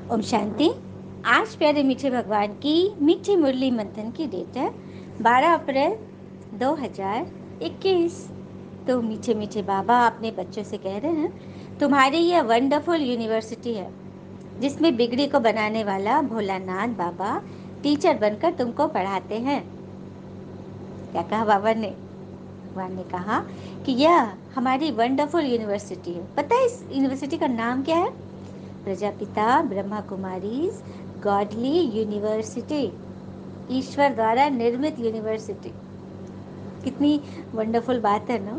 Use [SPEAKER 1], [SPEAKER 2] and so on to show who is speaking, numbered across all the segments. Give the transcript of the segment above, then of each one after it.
[SPEAKER 1] ओम शांति। आज प्यारे मीठे भगवान की मीठी मुरली मंथन की डेट है 12 अप्रैल 2021। तो मीठे मीठे बाबा अपने बच्चों से कह रहे हैं, तुम्हारी यह वंडरफुल यूनिवर्सिटी है जिसमें बिगड़ी को बनाने वाला भोलानाथ बाबा टीचर बनकर तुमको पढ़ाते हैं। क्या कहा बाबा ने? भगवान ने कहा कि यह हमारी वंडरफुल यूनिवर्सिटी है। पता है इस यूनिवर्सिटी का नाम क्या है? प्रजापिता ब्रह्मा कुमारीज गॉडली यूनिवर्सिटी, ईश्वर द्वारा निर्मित यूनिवर्सिटी। कितनी वंडरफुल बात है ना,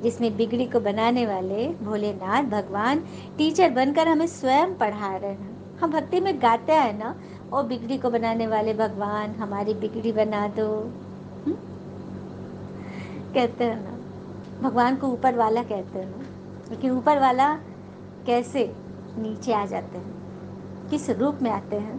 [SPEAKER 1] जिसमें बिगड़ी को बनाने वाले भोलेनाथ भगवान टीचर बनकर हमें स्वयं पढ़ा रहे हैं। हम भक्ति में गाते हैं ना, ओ बिगड़ी को बनाने वाले भगवान हमारी बिगड़ी बना दो। कहते हैं ना, भगवान को ऊपर वाला कहते हैं ना, लेकिन ऊपर वाला कैसे नीचे आ जाते हैं, किस रूप में आते हैं,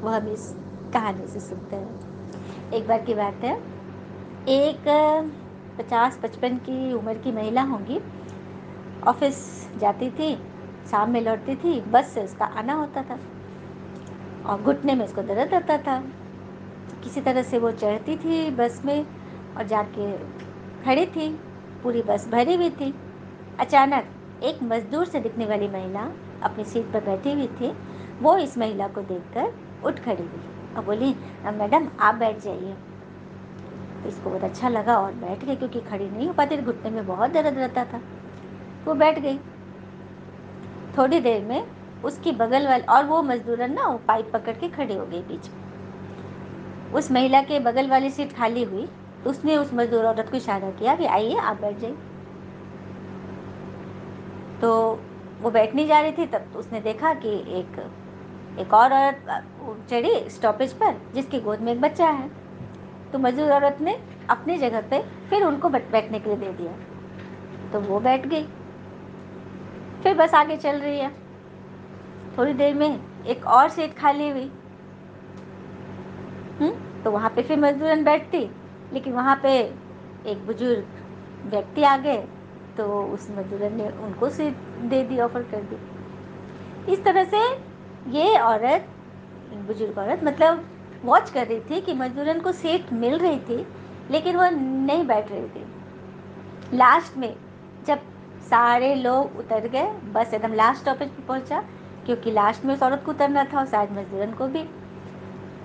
[SPEAKER 1] वह हम इस कहानी से सुनते हैं। एक बार की बात है, एक 50-55 की उम्र की महिला होंगी, ऑफिस जाती थी, शाम में लौटती थी, बस से उसका आना होता था और घुटने में उसको दर्द होता था। किसी तरह से वो चढ़ती थी बस में और जाके खड़ी थी। पूरी बस भरी हुई थी। अचानक एक मजदूर से दिखने वाली महिला अपनी सीट पर बैठी हुई थी। वो इस महिला को देखकर उठ खड़ी हुई और बोली, मैडम आप बैठ जाइए। तो इसको बहुत अच्छा लगा और बैठ गई, क्योंकि खड़ी नहीं हो पाती थी, घुटने में बहुत दर्द रहता था। वो बैठ गई। थोड़ी देर में उसकी बगल वाली, और वो मजदूरन ना वो पाइप पकड़ के खड़ी हो गई बीच में। उस महिला के बगल वाली सीट खाली हुई तो उसने उस मजदूर औरत को इशारा किया कि आइए आप बैठ जाइए। तो वो बैठने जा रही थी, तब तो उसने देखा कि एक और औरत चढ़ी स्टॉपेज पर, जिसकी गोद में एक बच्चा है। तो मजदूर औरत ने अपनी जगह पे फिर उनको बैठने के लिए दे दिया, तो वो बैठ गई। फिर बस आगे चल रही है। थोड़ी देर में एक और सीट खाली हुई। तो वहाँ पे फिर मजदूरन बैठती, लेकिन वहाँ पे एक बुजुर्ग व्यक्ति आ गए, तो उस मजदूरन ने उनको सीट दे दी, ऑफर कर दी। इस तरह से ये औरत, बुजुर्ग औरत मतलब, वॉच कर रही थी कि मजदूरन को सीट मिल रही थी, लेकिन वो नहीं बैठ रही थी। लास्ट में जब सारे लोग उतर गए, बस एकदम लास्ट स्टॉपेज पे पहुंचा, क्योंकि लास्ट में उस औरत को उतरना था और शायद मजदूरन को भी।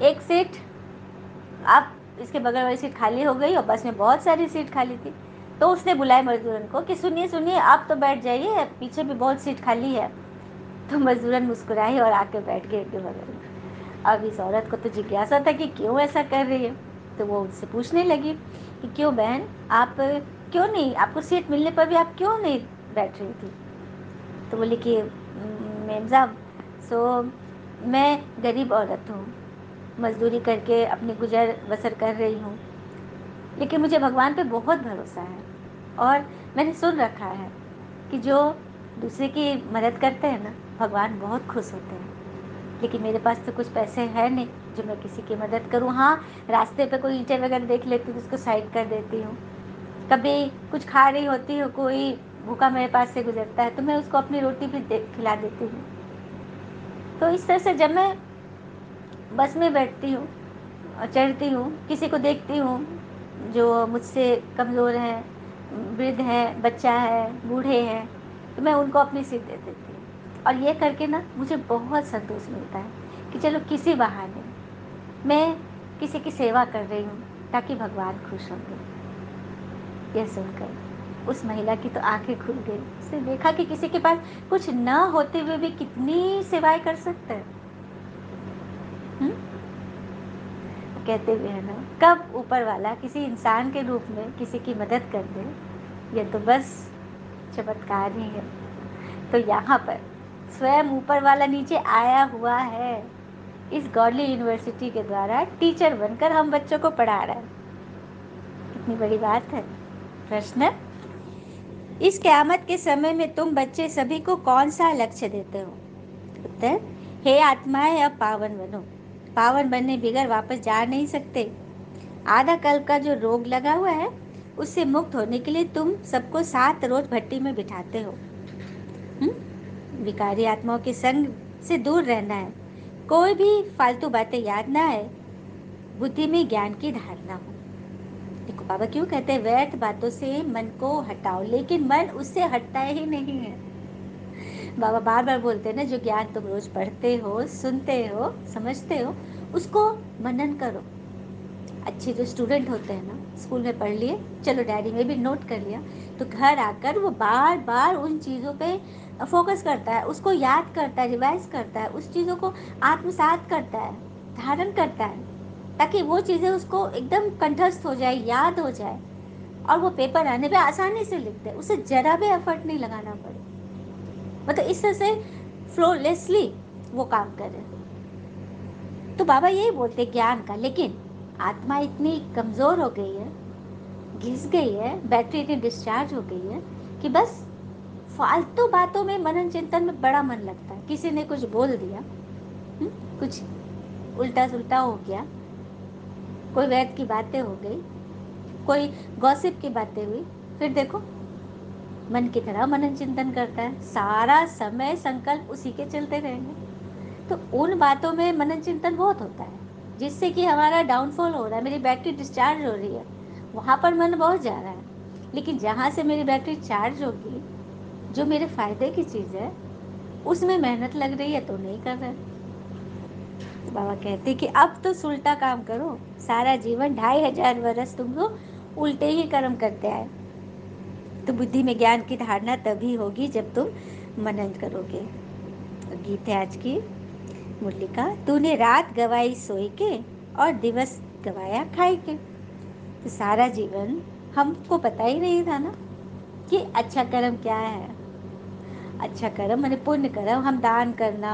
[SPEAKER 1] एक सीट, अब इसके बगल वाली सीट खाली हो गई और बस में बहुत सारी सीट खाली थी। तो उसने बुलाया मजदूरन को कि सुनिए सुनिए, आप तो बैठ जाइए, पीछे भी बहुत सीट खाली है। तो मजदूरन मुस्कुराई और आके बैठ गए उनके बगल में। अब इस औरत को तो जिज्ञासा था कि क्यों ऐसा कर रही है, तो वो उससे पूछने लगी कि क्यों बहन, आप क्यों नहीं, आपको सीट मिलने पर भी आप क्यों नहीं बैठ रही थी? तो बोली कि मैम साहब, सो मैं गरीब औरत हूँ, मजदूरी करके अपनी गुजर बसर कर रही हूँ, लेकिन मुझे भगवान पे बहुत भरोसा है और मैंने सुन रखा है कि जो दूसरे की मदद करते हैं ना, भगवान बहुत खुश होते हैं। लेकिन मेरे पास तो कुछ पैसे हैं नहीं जो मैं किसी की मदद करूँ। हाँ, रास्ते पे कोई ईंटें वगैरह देख लेती हूँ तो उसको साइड कर देती हूँ। कभी कुछ खा रही होती हूँ, कोई भूखा मेरे पास से गुजरता है तो मैं उसको अपनी रोटी भी खिला देती हूँ। तो इस तरह से जब मैं बस में बैठती हूँ, चढ़ती हूँ, किसी को देखती हूँ जो मुझसे कमज़ोर हैं, वृद्ध हैं, बच्चा है, बूढ़े हैं, तो मैं उनको अपनी सीट दे देती हूँ। और ये करके ना मुझे बहुत संतोष मिलता है कि चलो किसी बहाने मैं किसी की सेवा कर रही हूँ, ताकि भगवान खुश होंगे। यह सुनकर उस महिला की तो आंखें खुल गई। उसने देखा कि किसी के पास कुछ न होते हुए भी कितनी सेवाएं कर सकते हैं। कहते हुए है ना, कब ऊपर वाला किसी इंसान के रूप में किसी की मदद कर दे, यह तो बस चमत्कार ही है। तो यहाँ पर स्वयं ऊपर वाला नीचे आया हुआ है, इस गॉडली यूनिवर्सिटी के द्वारा टीचर बनकर हम बच्चों को पढ़ा रहा है। कितनी बड़ी बात है। प्रश्न, इस क़यामत के समय में तुम बच्चे सभी को कौन सा लक्ष्य देते हो? उत्तर, हे आत्माएं, अब पावन बनो। पावन बनने बगैर वापस जा नहीं सकते। आधा कल्प का जो रोग लगा हुआ है, उससे मुक्त होने के लिए तुम सबको 7 रोज भट्टी में बिठाते हो। विकारी आत्माओं के संग से दूर रहना है, कोई भी फालतू बातें याद ना आए, बुद्धि में ज्ञान की धारणा हो। देखो बाबा क्यों कहते हैं व्यर्थ बातों से मन को हटाओ, लेकिन मन उससे हटता ही नहीं है। बाबा बार बार बोलते हैं ना, जो ज्ञान तुम रोज पढ़ते हो, सुनते हो, समझते हो, उसको मनन करो। अच्छे जो स्टूडेंट होते हैं ना, स्कूल में पढ़ लिए, चलो डायरी में भी नोट कर लिया, तो घर आकर वो बार बार उन चीज़ों पे फोकस करता है, उसको याद करता है, रिवाइज करता है, उस चीज़ों को आत्मसात करता है, धारण करता है, ताकि वो चीज़ें उसको एकदम कंठस्थ हो जाए, याद हो जाए, और वो पेपर आने पे आसानी से लिख दे, उसे जरा भी एफर्ट नहीं लगाना पड़े। मतलब इस तरह से फ्लोलेसली वो काम करे। तो बाबा यही बोलते ज्ञान का, लेकिन आत्मा इतनी कमज़ोर हो गई है, घिस गई है, बैटरी इतनी डिस्चार्ज हो गई है कि बस फालतू बातों में, मनन चिंतन में बड़ा मन लगता है। किसी ने कुछ बोल दिया, कुछ उल्टा सुल्टा हो गया, कोई वैद की बातें हो गई, कोई गॉसिप की बातें हुई, फिर देखो मन की तरह मनन चिंतन करता है, सारा समय संकल्प उसी के चलते रहेंगे। तो उन बातों में मनन चिंतन बहुत होता है, जिससे कि हमारा डाउनफॉल हो रहा है, मेरी बैटरी डिस्चार्ज हो रही है, वहाँ पर मन बहुत जा रहा है। लेकिन जहाँ से मेरी बैटरी चार्ज होगी, जो मेरे फायदे की चीज़ है, उसमें मेहनत लग रही है तो नहीं कर रहे। तो बाबा कहते कि अब तो उल्टा काम करो, सारा जीवन 2500 वर्ष तुम लोग उल्टे ही कर्म करते आए, तो बुद्धि में ज्ञान की धारणा तभी होगी जब तुम मनन करोगे। तो गीत है आज की मुरली का, तूने रात गवाई सोई के और दिवस गवाया खाई के। तो सारा जीवन हमको पता ही नहीं था ना कि अच्छा कर्म क्या है। अच्छा कर्म मैंने पुण्य कर्म, हम दान करना,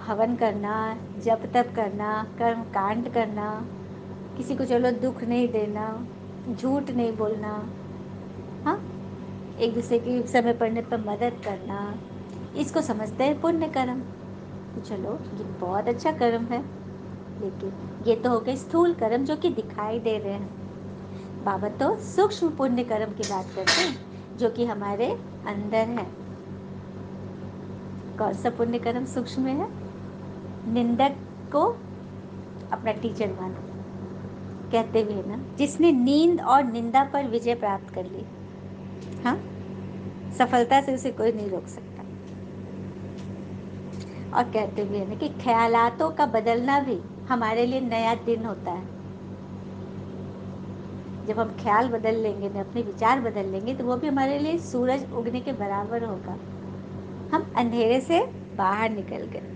[SPEAKER 1] हवन करना, जप तप करना, कर्म कांड करना, किसी को चलो दुख नहीं देना, झूठ नहीं बोलना, हाँ, एक दूसरे की समय पड़ने पर मदद करना, इसको समझते हैं पुण्य कर्म। तो चलो ये बहुत अच्छा कर्म है, लेकिन ये तो हो गए स्थूल कर्म जो कि दिखाई दे रहे हैं। बाबा तो सूक्ष्म पुण्य कर्म की बात करते हैं, जो कि हमारे अंदर है। कौन सा पुण्य कर्म सूक्ष्म में है? निंदक को अपना टीचर मानो, कहते हुए ना, जिसने नींद और निंदा पर विजय प्राप्त कर ली, हाँ, सफलता से उसे कोई नहीं रोक सकता। और कहते हुए ना कि ख्यालातों का बदलना भी हमारे लिए नया दिन होता है। जब हम ख्याल बदल लेंगे ना, अपने विचार बदल लेंगे, तो वो भी हमारे लिए सूरज उगने के बराबर होगा। हम अंधेरे से बाहर निकल गए।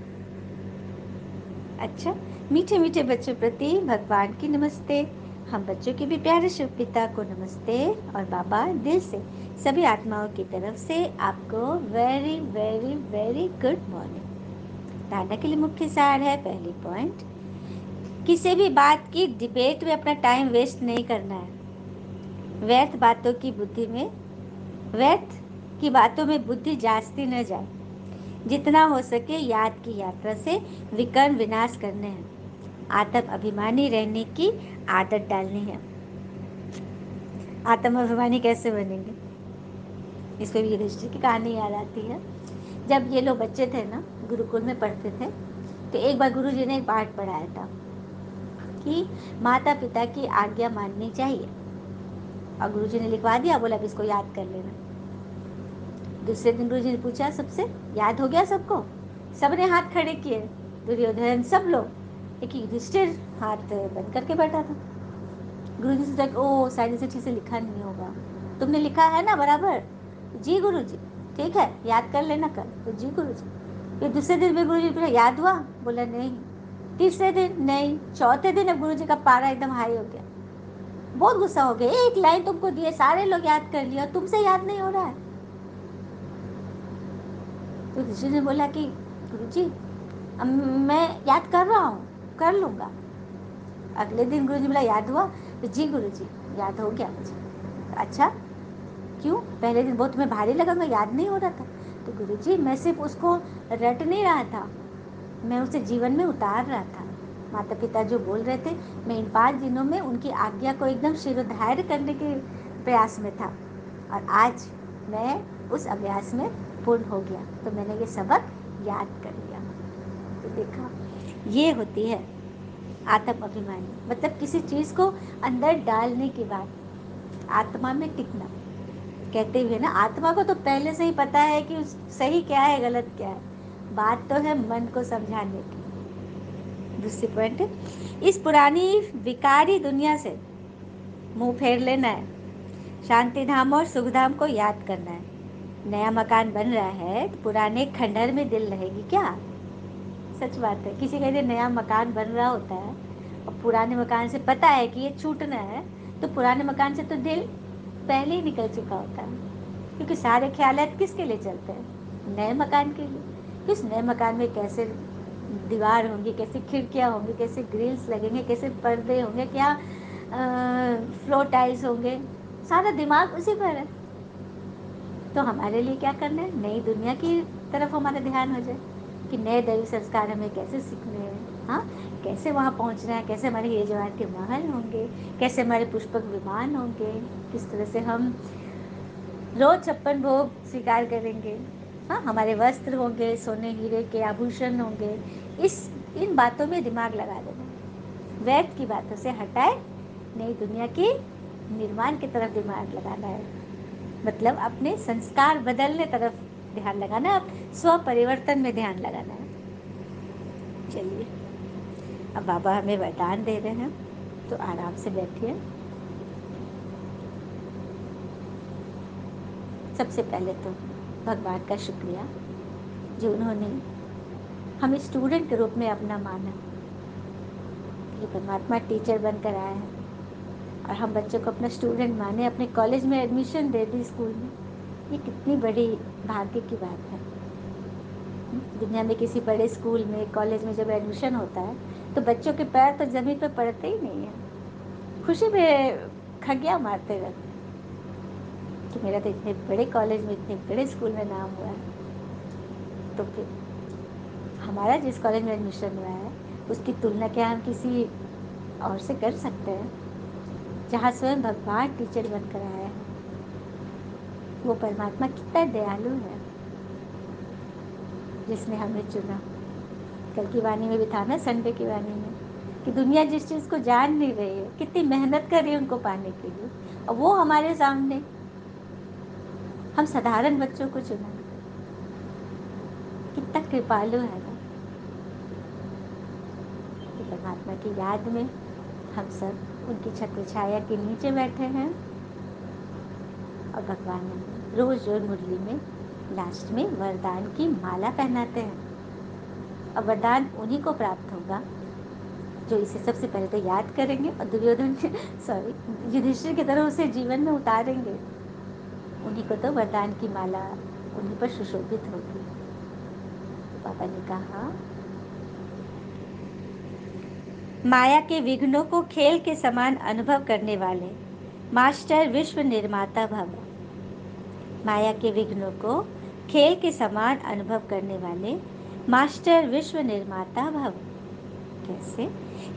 [SPEAKER 1] अच्छा, मीठे मीठे बच्चों प्रति भगवान की नमस्ते। हम बच्चों के भी प्यारे शिव पिता को नमस्ते। और बाबा दिल से सभी आत्माओं की तरफ से आपको very very very good morning. धारणा के लिए मुख्य सार है, पहली पॉइंट, किसी भी बात की डिबेट में अपना टाइम वेस्ट नहीं करना है। व्यर्थ बातों की बुद्धि में, व्यर्थ की बातों में बुद्धि जाती न जाए। जितना हो सके याद की यात्रा से विकर्म विनाश करने हैं। आत्म अभिमानी रहने की आदत डालनी है। आत्म अभिमानी कैसे बनेंगे, इस पर भी युधिष्ठिर की कहानी याद आती है। जब ये लोग बच्चे थे ना, गुरुकुल में पढ़ते थे, तो एक बार गुरुजी ने एक पाठ पढ़ाया था कि माता पिता की आज्ञा माननी चाहिए, और गुरुजी ने लिखवा दिया, बोला अब इसको याद कर लेना। दूसरे दिन गुरुजी ने पूछा सबसे, याद हो गया सबको? सबने हाथ खड़े किए, दुर्योधन, सब लोग, लेकिन युधिष्ठिर हाथ बंद करके बैठा था। गुरुजी ने सोचा ओ शायद इसे ठीक से लिखा नहीं होगा। तुमने लिखा है ना बराबर? जी गुरुजी। ठीक है, याद कर लेना कल। तो जी गुरुजी। फिर दूसरे दिन भी गुरुजी पूछा याद हुआ? बोला नहीं। तीसरे दिन नहीं, चौथे दिन अब गुरुजी का पारा एकदम हाई हो गया, बहुत गुस्सा हो गया, एक लाइन तुमको दिए, सारे लोग याद कर लिया, तुमसे याद नहीं हो रहा है। तो ऋषि ने बोला कि गुरुजी अब मैं याद कर रहा हूँ, कर लूँगा। अगले दिन गुरुजी बोला याद हुआ? तो जी गुरुजी, याद हो गया मुझे। अच्छा, क्यों? पहले दिन बहुत तुम्हें भारी लगा, मैं याद नहीं हो रहा था। तो गुरुजी मैं सिर्फ उसको रट नहीं रहा था, मैं उसे जीवन में उतार रहा था। माता पिता जो बोल रहे थे, मैं इन 5 दिनों में उनकी आज्ञा को एकदम शिरोधार्य करने के प्रयास में था, और आज मैं उस अभ्यास में पूर्ण हो गया, तो मैंने ये सबक याद कर लिया। तो देखा, ये होती है आत्म अभिमानी, मतलब किसी चीज को अंदर डालने की बात, आत्मा में टिकना। कहते हुए ना, आत्मा को तो पहले से ही पता है कि सही क्या है गलत क्या है, बात तो है मन को समझाने की। दूसरी पॉइंट, इस पुरानी विकारी दुनिया से मुंह फेर लेना है, शांति धाम और सुख धाम को याद करना है। नया मकान बन रहा है तो पुराने खंडहर में दिल रहेगी क्या? सच बात है, किसी का यदि नया मकान बन रहा होता है और पुराने मकान से पता है कि ये छूटना है, तो पुराने मकान से तो दिल पहले ही निकल चुका होता है, क्योंकि सारे ख्यालात किसके लिए चलते हैं? नए मकान के लिए। कि उस नए मकान में कैसे दीवार होंगी, कैसे खिड़कियाँ होंगी, कैसे ग्रिल्स लगेंगे, कैसे पर्दे होंगे, क्या फ्लोर टाइल्स होंगे, सारा दिमाग उसी पर है। तो हमारे लिए क्या करना है? नई दुनिया की तरफ हमारा ध्यान हो जाए कि नए दैवी संस्कार हमें कैसे सीखने हैं, हाँ, कैसे वहाँ पहुँचना है, कैसे हमारे हीरे जवाहर के महल होंगे, कैसे हमारे पुष्पक विमान होंगे, किस तरह से हम रोज 56 भोग स्वीकार करेंगे, हाँ, हमारे वस्त्र होंगे, सोने हीरे के आभूषण होंगे। इस इन बातों में दिमाग लगा देना, व्यर्थ की बातों से हटाए, नई दुनिया की निर्माण की तरफ दिमाग लगाना है, मतलब अपने संस्कार बदलने तरफ ध्यान लगाना है, अब स्व परिवर्तन में ध्यान लगाना है। चलिए, अब बाबा हमें वरदान दे रहे हैं, तो आराम से बैठिए। सबसे पहले तो भगवान का शुक्रिया, जो उन्होंने हमें स्टूडेंट के रूप में अपना माना, ये परमात्मा टीचर बनकर आया है और हम बच्चों को अपना स्टूडेंट माने, अपने कॉलेज में एडमिशन दे दी, स्कूल में, ये कितनी बड़ी भाग्य की बात है। दुनिया में किसी बड़े स्कूल में, कॉलेज में जब एडमिशन होता है तो बच्चों के पैर तो जमीन पर पड़ते ही नहीं है, खुशी में खगिया मारते रहते हैं कि मेरा तो इतने बड़े कॉलेज में, इतने बड़े स्कूल में नाम हुआ है। तो फिर हमारा जिस कॉलेज में एडमिशन हुआ है उसकी तुलना क्या हम किसी और से कर सकते हैं? जहाँ स्वयं भगवान टीचर बनकर आया है, वो परमात्मा कितना दयालु है, जिसने हमें चुना। कल की वाणी में भी था ना, संडे की वाणी में, कि दुनिया जिस चीज़ को जान नहीं रही है, कितनी मेहनत कर रही है उनको पाने के लिए, और वो हमारे सामने हम साधारण बच्चों को चुना। कितना कृपालु है ना। तो परमात्मा की याद में हम सब उनकी छत्र छाया के नीचे बैठे हैं और भगवान हमें रोज रोज मुरली में लास्ट में वरदान की माला पहनाते हैं। और वरदान उन्हीं को प्राप्त होगा जो इसे सबसे पहले तो याद करेंगे और दुर्योधन सॉरी युधिष्ठिर की तरह उसे जीवन में उतारेंगे। उन्हीं को तो वरदान की माला उन्हीं पर सुशोभित होगी। तो पापा ने कहा, माया के विघ्नों को खेल के समान अनुभव करने वाले मास्टर विश्व निर्माता भव। माया के विघ्नों को खेल के समान अनुभव करने वाले मास्टर विश्व निर्माता भव। कैसे?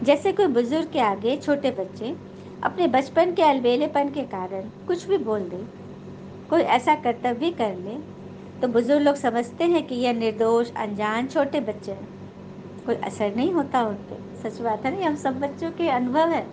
[SPEAKER 1] जैसे कोई बुजुर्ग के आगे छोटे बच्चे अपने बचपन के अलबेलेपन के कारण कुछ भी बोल दे, कोई ऐसा कर्तव्य कर ले, तो बुजुर्ग लोग समझते हैं कि यह निर्दोष अनजान छोटे बच्चे हैं, कोई असर नहीं होता उन पे। सच बात है ना, हम सब बच्चों के अनुभव है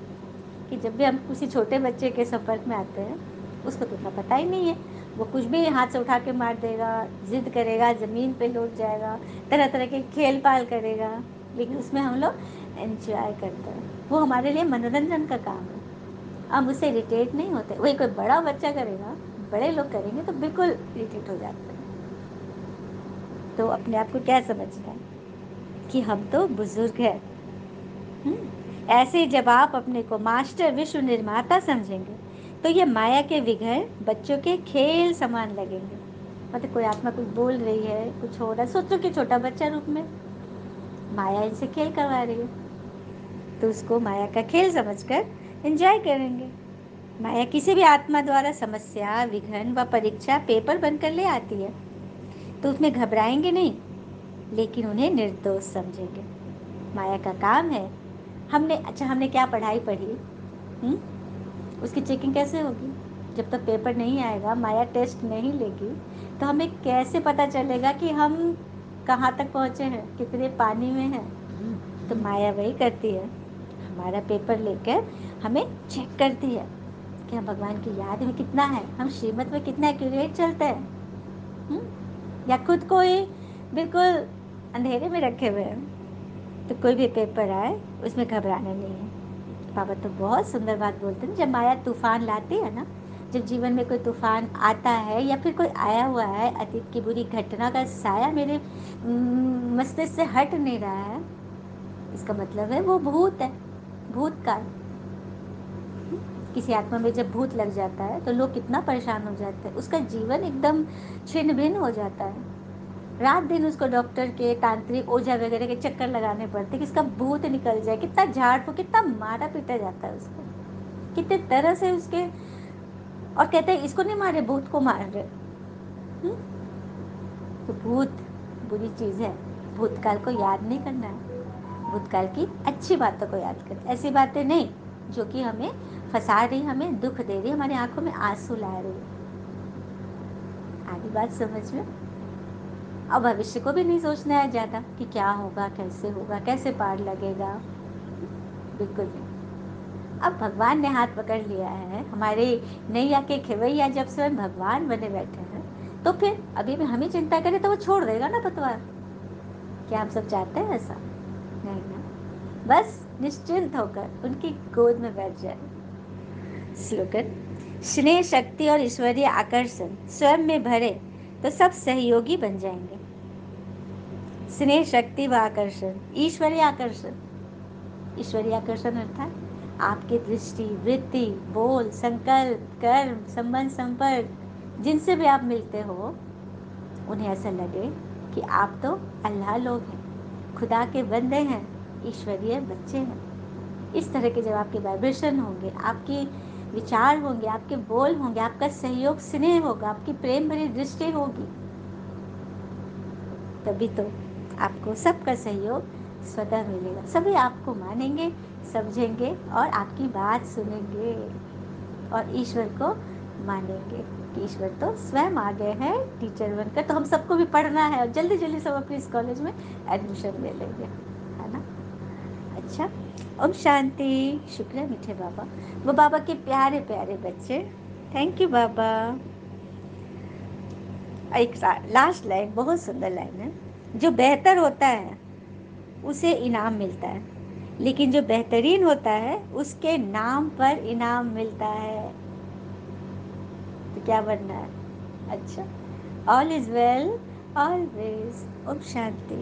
[SPEAKER 1] कि जब भी हम किसी छोटे बच्चे के संपर्क में आते हैं, उसको तो इतना पता ही नहीं है, वो कुछ भी हाथ से उठा के मार देगा, जिद करेगा, ज़मीन पे लौट जाएगा, तरह तरह के खेल पाल करेगा, लेकिन उसमें हम लोग एंजॉय करते हैं, वो हमारे लिए मनोरंजन का काम है। हम उससे इरिटेट नहीं होते। वही कोई बड़ा बच्चा करेगा, बड़े लोग करेंगे तो बिल्कुल इरिटेट हो जाते हैं। तो अपने आप को क्या समझना है कि हम तो बुजुर्ग हैं। ऐसे जब आप अपने को मास्टर विश्व निर्माता समझेंगे तो ये माया के विघ्न बच्चों के खेल समान लगेंगे। मतलब कोई आत्मा कुछ बोल रही है, कुछ हो रहा है, सोचो कि छोटा बच्चा रूप में माया इनसे खेल करवा रही है, तो उसको माया का खेल समझकर एंजॉय करेंगे। माया किसी भी आत्मा द्वारा समस्या, विघ्न व परीक्षा पेपर बनकर ले आती है, तो उसमें घबराएंगे नहीं, लेकिन उन्हें निर्दोष समझेंगे। माया का काम है, हमने क्या पढ़ाई पढ़ी, हुँ? उसकी चेकिंग कैसे होगी? जब तक पेपर नहीं आएगा, माया टेस्ट नहीं लेगी, तो हमें कैसे पता चलेगा कि हम कहाँ तक पहुँचे हैं, कितने पानी में हैं। तो माया वही करती है, हमारा पेपर लेकर हमें चेक करती है कि हम भगवान की याद में कितना है, हम श्रीमत में कितना एक्यूरेट चलते हैं। या खुद को ही बिल्कुल अंधेरे में रखे हुए हैं। तो कोई भी पेपर आए उसमें घबराना नहीं है। बाबा तो बहुत सुंदर बात बोलते हैं, जब माया तूफान लाती है ना, जब जीवन में कोई तूफान आता है या फिर कोई आया हुआ है, अतीत की बुरी घटना का साया मेरे मस्तिष्क से हट नहीं रहा है, इसका मतलब है वो भूत है, भूतकाल। किसी आत्मा में जब भूत लग जाता है तो लोग कितना परेशान हो जाते हैं, उसका जीवन एकदम छिन्न भिन्न हो जाता है। रात दिन उसको डॉक्टर के, तांत्रिक, ओझा वगैरह के चक्कर लगाने पड़ते कि इसका भूत निकल जाए, कितना झाड़ फूक, कितना मारा पीटा जाता है उसको, कितने तरह से उसके, और कहते हैं इसको नहीं मारे, भूत को मार रहे। तो भूत बुरी चीज़ है, भूतकाल को याद नहीं करना है, भूतकाल की अच्छी बातों को याद करें, ऐसी बातें नहीं जो कि हमें फंसा रही, हमें दुख दे रही, हमारी आंखों में आंसू ला रही है। आधी बात समझ में। और भविष्य को भी नहीं सोचना है ज़्यादा कि क्या होगा, कैसे पार लगेगा, बिल्कुल नहीं। अब भगवान ने हाथ पकड़ लिया है, हमारे नैया के खेवैया जब स्वयं भगवान बने बैठे हैं, तो फिर अभी भी हम ही चिंता करें तो वो छोड़ देगा ना पतवार। क्या हम सब चाहते हैं ऐसा? नहीं ना। बस निश्चिंत होकर उनकी गोद में बैठ जाए। स्लोगन: स्नेह, शक्ति और ईश्वरीय आकर्षण स्वयं में भरे तो सब सहयोगी बन जाएंगे। स्नेह, शक्ति व आकर्षण, ईश्वरीय आकर्षण। ईश्वरीय आकर्षण अर्थात आपकी दृष्टि, वृत्ति, बोल, संकल्प, कर्म, संबंध, संपर्क, जिनसे भी आप मिलते हो, उन्हें ऐसा लगे कि आप तो अल्लाह लोग हैं, खुदा के बंदे हैं, ईश्वरीय बच्चे हैं। इस तरह के जब आपके वाइब्रेशन होंगे, आपके विचार होंगे, आपके बोल होंगे, आपका सहयोग स्नेह होगा, आपकी प्रेम भरी दृष्टि होगी, तभी तो आपको सबका सहयोग स्वतः मिलेगा। सभी आपको मानेंगे, समझेंगे और आपकी बात सुनेंगे और ईश्वर को मानेंगे कि ईश्वर तो स्वयं आ गए हैं टीचर बनकर। तो हम सबको भी पढ़ना है और जल्दी जल्दी सब अपने इस कॉलेज में एडमिशन ले लेंगे, है ना। अच्छा, ओम शांति। शुक्र है मीठे बाबा, वो बाबा के प्यारे प्यारे बच्चे। थैंक यू बाबा। एक लास्ट लाइन, बहुत सुंदर लाइन है: जो बेहतर होता है उसे इनाम मिलता है, लेकिन जो बेहतरीन होता है उसके नाम पर इनाम मिलता है। तो क्या बनना है? अच्छा, ऑल इज वेल ऑलवेज। ओम शांति।